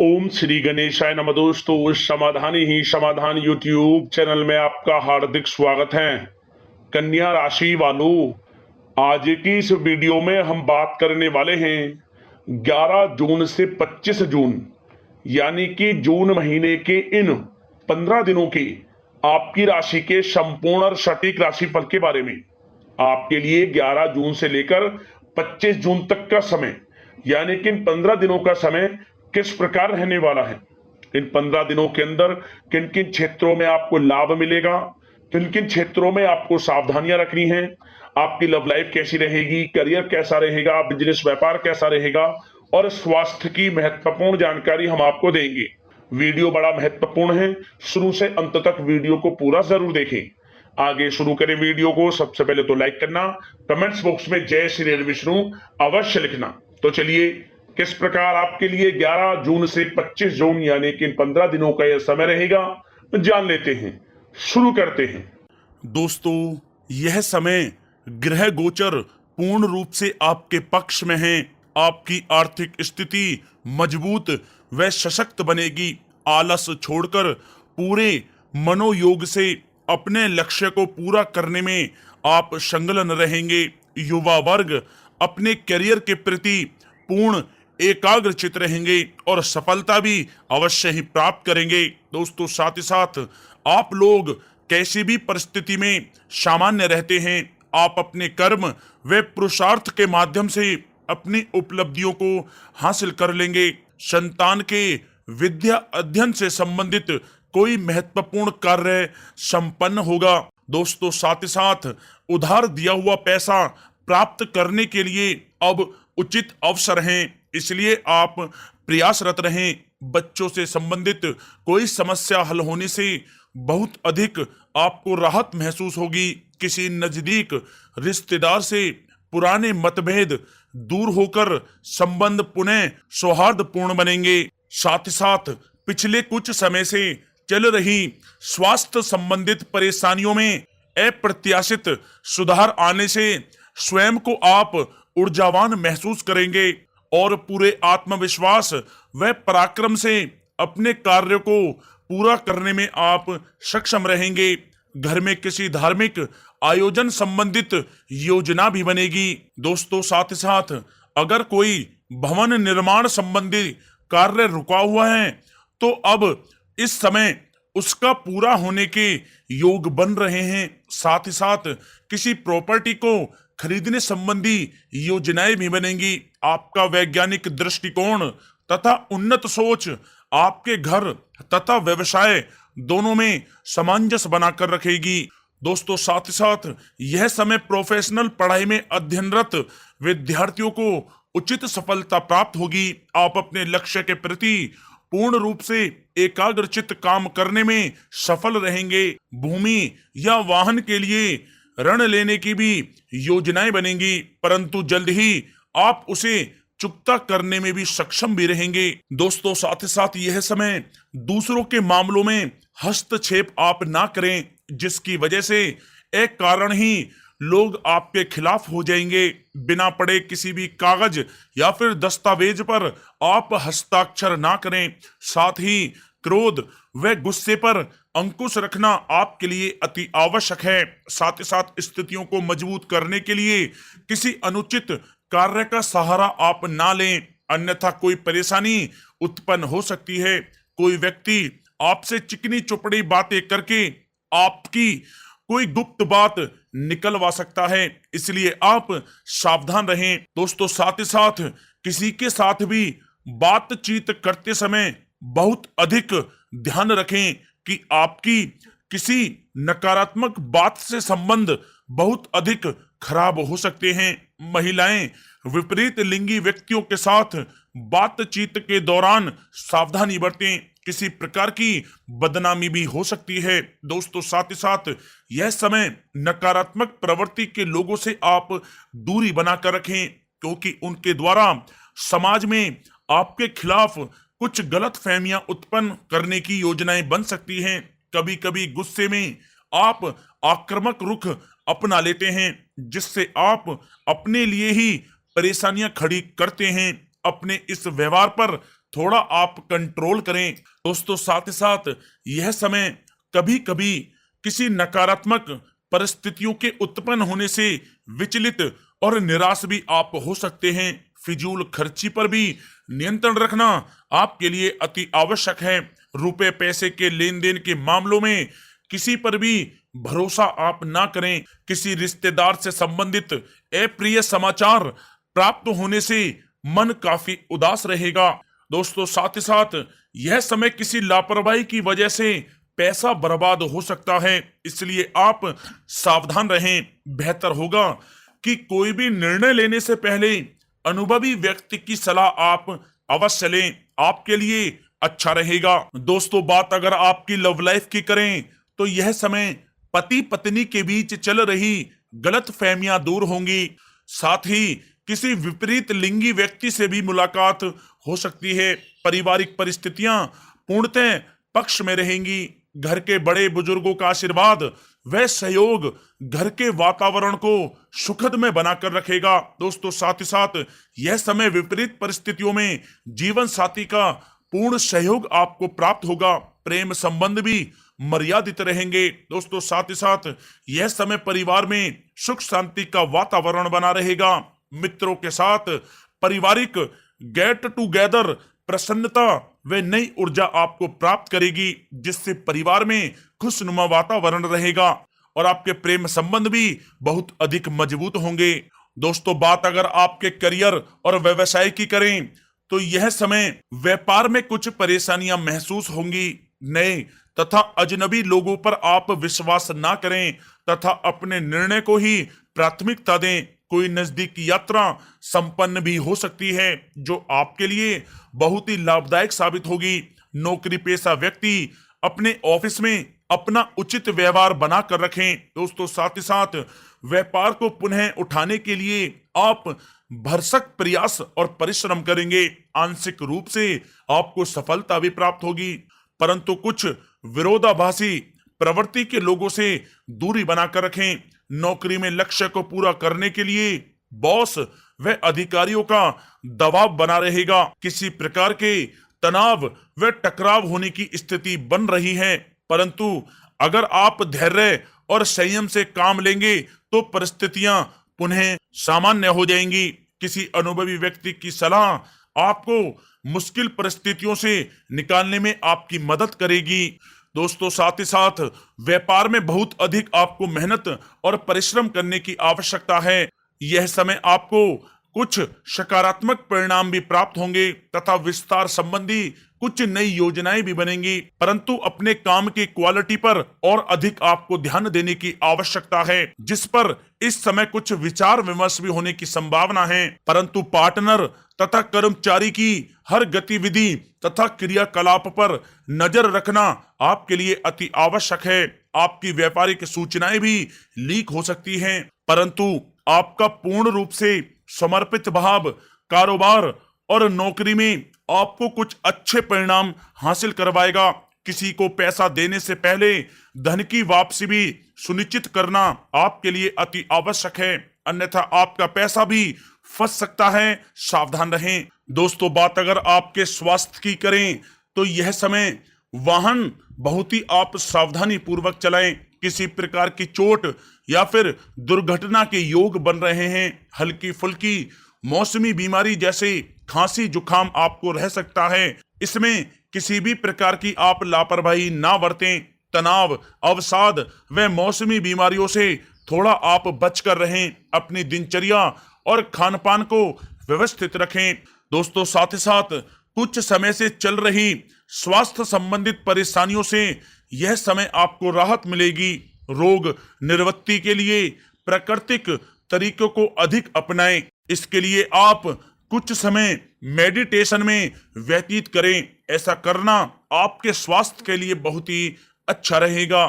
ओम श्री गणेशाय नमः। दोस्तों, समाधान ही समाधान यूट्यूब चैनल में आपका हार्दिक स्वागत है। कन्या राशि वालों, आज की इस वीडियो में हम बात करने वाले हैं 11 जून से 25 जून यानी कि जून महीने के इन 15 दिनों के आपकी राशि के संपूर्ण और सटीक राशिफल के बारे में। आपके लिए 11 जून से लेकर 25 जून तक का समय यानी कि इन 15 दिनों का समय किस प्रकार रहने वाला है, इन 15 दिनों के अंदर किन किन क्षेत्रों में आपको लाभ मिलेगा, किन किन क्षेत्रों में आपको सावधानियां रखनी है, आपकी लव लाइफ कैसी रहेगी, करियर कैसा रहेगा, बिजनेस व्यापार कैसा रहेगा और स्वास्थ्य की महत्वपूर्ण जानकारी हम आपको देंगे। वीडियो बड़ा महत्वपूर्ण है, शुरू से अंत तक वीडियो को पूरा जरूर देखें। आगे शुरू करें वीडियो को। सबसे पहले तो लाइक करना, कमेंट्स बॉक्स में जय श्री रेणु विष्णु अवश्य लिखना। तो चलिए, किस प्रकार आपके लिए 11 जून से 25 जून यानी कि 15 दिनों का यह समय रहेगा, जान लेते हैं। शुरू करते हैं। दोस्तों, यह समय ग्रह गोचर पूर्ण रूप से आपके पक्ष में है। आपकी आर्थिक स्थिति मजबूत व सशक्त बनेगी। आलस छोड़कर पूरे मनोयोग से अपने लक्ष्य को पूरा करने में आप संलग्न रहेंगे। युवा वर्ग अपने करियर के प्रति पूर्ण एकाग्रचित रहेंगे और सफलता भी अवश्य ही प्राप्त करेंगे। दोस्तों, साथ ही साथ आप लोग कैसी भी परिस्थिति में सामान्य रहते हैं। आप अपने कर्म व पुरुषार्थ के माध्यम से अपनी उपलब्धियों को हासिल कर लेंगे। संतान के विद्या अध्ययन से संबंधित कोई महत्वपूर्ण कार्य संपन्न होगा। दोस्तों, साथ ही साथ उधार दिया हुआ पैसा प्राप्त करने के लिए अब उचित अवसर हैं, इसलिए आप प्रयासरत रहें। बच्चों से संबंधित कोई समस्या हल होने से बहुत अधिक आपको राहत महसूस होगी। किसी नजदीक रिश्तेदार से पुराने मतभेद दूर होकर संबंध पुनः सौहार्दपूर्ण बनेंगे। साथ ही साथ पिछले कुछ समय से चल रही स्वास्थ्य संबंधित परेशानियों में अप्रत्याशित सुधार आने से स्वयं को आप ऊर्जावान महसूस करेंगे और पूरे आत्मविश्वास व पराक्रम से अपने कार्य को पूरा करने में आप सक्षम रहेंगे। घर में किसी धार्मिक आयोजन संबंधित योजना भी बनेगी। दोस्तों, साथ ही साथ अगर कोई भवन निर्माण संबंधी कार्य रुका हुआ है तो अब इस समय उसका पूरा होने के योग बन रहे हैं। साथ ही साथ किसी प्रॉपर्टी को खरीदने संबंधी योजनाएं भी बनेंगी। आपका वैज्ञानिक दृष्टिकोण तथा उन्नत सोच आपके घर तथा व्यवसाय दोनों में सामंजस्य बनाकर रखेगी। दोस्तों, साथ ही साथ यह समय प्रोफेशनल पढ़ाई में अध्ययनरत विद्यार्थियों को उचित सफलता प्राप्त होगी। आप अपने लक्ष्य के प्रति पूर्ण रूप से एकाग्रचित काम करने में सफल रहेंगे। भूमि या वाहन के लिए ऋण लेने की भी योजनाएं बनेंगी, परंतु जल्द ही आप उसे चुकता करने में भी सक्षम भी रहेंगे। दोस्तों, साथ ही साथ यह समय दूसरों के मामलों में हस्तक्षेप आप ना करें, जिसकी वजह से एक कारण ही लोग आपके खिलाफ हो जाएंगे। बिना पढ़े किसी भी कागज या फिर दस्तावेज पर आप हस्ताक्षर ना करें। साथ ही क्रोध व गुस्से पर अंकुश रखना आपके लिए अति आवश्यक है। साथ ही साथ स्थितियों को मजबूत करने के लिए किसी अनुचित कार्य का सहारा आप ना लें, अन्यथा कोई परेशानी उत्पन्न हो सकती है। कोई व्यक्ति आपसे चिकनी चुपड़ी बातें करके आपकी कोई गुप्त बात निकलवा सकता है, इसलिए आप सावधान रहें। दोस्तों, साथ ही साथ किसी के साथ भी बातचीत करते समय बहुत अधिक ध्यान रखें कि आपकी किसी नकारात्मक बात से संबंध बहुत अधिक खराब हो सकते हैं। महिलाएं विपरीत लिंगी व्यक्तियों के साथ बातचीत के दौरान सावधानी बरतें, किसी प्रकार की बदनामी भी हो सकती है। दोस्तों, साथ ही साथ यह समय नकारात्मक प्रवृत्ति के लोगों से आप दूरी बनाकर रखें, क्योंकि उनके द्वारा समाज में आपके खिलाफ कुछ गलत फहमियां उत्पन्न करने की योजनाएं बन सकती हैं। कभी कभी गुस्से में आप आक्रामक रुख अपना लेते हैं, जिससे आप अपने लिए ही परेशानियां खड़ी करते हैं। अपने इस व्यवहार पर थोड़ा आप कंट्रोल करें। दोस्तों साथ ही साथ यह समय कभी कभी किसी नकारात्मक परिस्थितियों के उत्पन्न होने से विचलित और निराश भी आप हो सकते हैं। फिजूल खर्ची पर भी नियंत्रण रखना आपके लिए अति आवश्यक है। रुपए पैसे के लेन देन के मामलों में किसी पर भी भरोसा आप ना करें। किसी रिश्तेदार से संबंधित अप्रिय समाचार प्राप्त होने से मन काफी उदास रहेगा। दोस्तों साथ ही साथ यह समय किसी लापरवाही की वजह से पैसा बर्बाद हो सकता है, इसलिए आप सावधान रहें। बेहतर होगा कि कोई भी निर्णय लेने से पहले अनुभवी व्यक्ति की सलाह आप अवश्य लें, आपके लिए अच्छा रहेगा। दोस्तों बात अगर आपकी लव लाइफ की करें तो यह समय पति पत्नी के बीच चल रही गलत फहमियां दूर होंगी। साथ ही किसी विपरीत लिंगी व्यक्ति से भी मुलाकात हो सकती है। पारिवारिक परिस्थितियां पूर्णतः पक्ष में रहेंगी। घर के बड़े बुजुर्गों का आशीर्वाद व सहयोग घर के वातावरण को सुखद में बनाकर रखेगा। दोस्तों साथ ही साथ यह समय विपरीत परिस्थितियों में जीवन साथी का पूर्ण सहयोग आपको प्राप्त होगा। प्रेम संबंध भी मर्यादित रहेंगे। दोस्तों साथ ही साथ यह समय परिवार में सुख शांति का वातावरण बना रहेगा। मित्रों के साथ पारिवारिक गेट टुगेदर प्रसन्नता व नई ऊर्जा आपको प्राप्त करेगी, जिससे परिवार में खुशनुमा वातावरण रहेगा और आपके प्रेम संबंध भी बहुत अधिक मजबूत होंगे। दोस्तों बात अगर आपके करियर और व्यवसाय की करें तो यह समय व्यापार में कुछ परेशानियां महसूस होंगी। नए तथा अजनबी लोगों पर आप विश्वास ना करें तथा अपने निर्णय को ही प्राथमिकता दें। कोई नजदीकी यात्रा संपन्न भी हो सकती है जो आपके लिए बहुत ही लाभदायक साबित होगी। नौकरी पेशा व्यक्ति अपने ऑफिस में अपना उचित व्यवहार बनाकर रखें। दोस्तों साथ ही साथ व्यापार को पुनः उठाने के लिए आप भरसक प्रयास और परिश्रम करेंगे। आंशिक रूप से आपको सफलता भी प्राप्त होगी, परंतु कुछ विरोधाभासी प्रवृत्ति के लोगों से दूरी बनाकर रखें। नौकरी में लक्ष्य को पूरा करने के लिए बॉस व अधिकारियों का दबाव बना रहेगा। किसी प्रकार के तनाव व टकराव होने की स्थिति बन रही है, परंतु अगर आप धैर्य और संयम से काम लेंगे तो परिस्थितियां पुनः सामान्य हो जाएंगी। किसी अनुभवी व्यक्ति की सलाह आपको मुश्किल परिस्थितियों से निकालने में आपकी मदद करेगी। दोस्तों साथ ही साथ व्यापार में बहुत अधिक आपको मेहनत और परिश्रम करने की आवश्यकता है। यह समय आपको कुछ सकारात्मक परिणाम भी प्राप्त होंगे तथा विस्तार संबंधी कुछ नई योजनाएं भी बनेंगी, परंतु अपने काम की क्वालिटी पर और अधिक आपको ध्यान देने की आवश्यकता है, जिस पर इस समय कुछ विचार विमर्श भी होने की संभावना है। परंतु पार्टनर तथा कर्मचारी की हर गतिविधि तथा क्रियाकलाप पर नजर रखना आपके लिए अति आवश्यक है। आपकी व्यापारिक सूचनाएं भी लीक हो सकती हैं, परंतु आपका पूर्ण रूप से समर्पित भाव कारोबार और नौकरी में आपको कुछ अच्छे परिणाम हासिल करवाएगा। किसी को पैसा देने से पहले धन की वापसी भी सुनिश्चित करना आपके लिए अति आवश्यक है, अन्यथा आपका पैसा भी फंस सकता है। सावधान रहें। दोस्तों बात अगर आपके स्वास्थ्य की करें तो यह समय वाहन बहुत ही आप सावधानी पूर्वक चलाएं। किसी प्रकार की चोट या फिर दुर्घटना के योग बन रहे हैं। हल्की फुल्की मौसमी बीमारी जैसे खांसी जुकाम आपको रह सकता है। इसमें किसी भी प्रकार की आप लापरवाही ना बरतें। तनाव अवसाद व मौसमी बीमारियों से थोड़ा आप बचकर रहें। अपनी दिनचर्या और खान पान को व्यवस्थित रखें। दोस्तों साथ ही साथ कुछ समय से चल रही स्वास्थ्य संबंधित परेशानियों से यह समय आपको राहत मिलेगी। रोग निवृत्ति के लिए प्राकृतिक तरीकों को अधिक अपनाएं। इसके लिए आप कुछ समय मेडिटेशन में व्यतीत करें। ऐसा करना आपके स्वास्थ्य के लिए बहुत ही अच्छा रहेगा।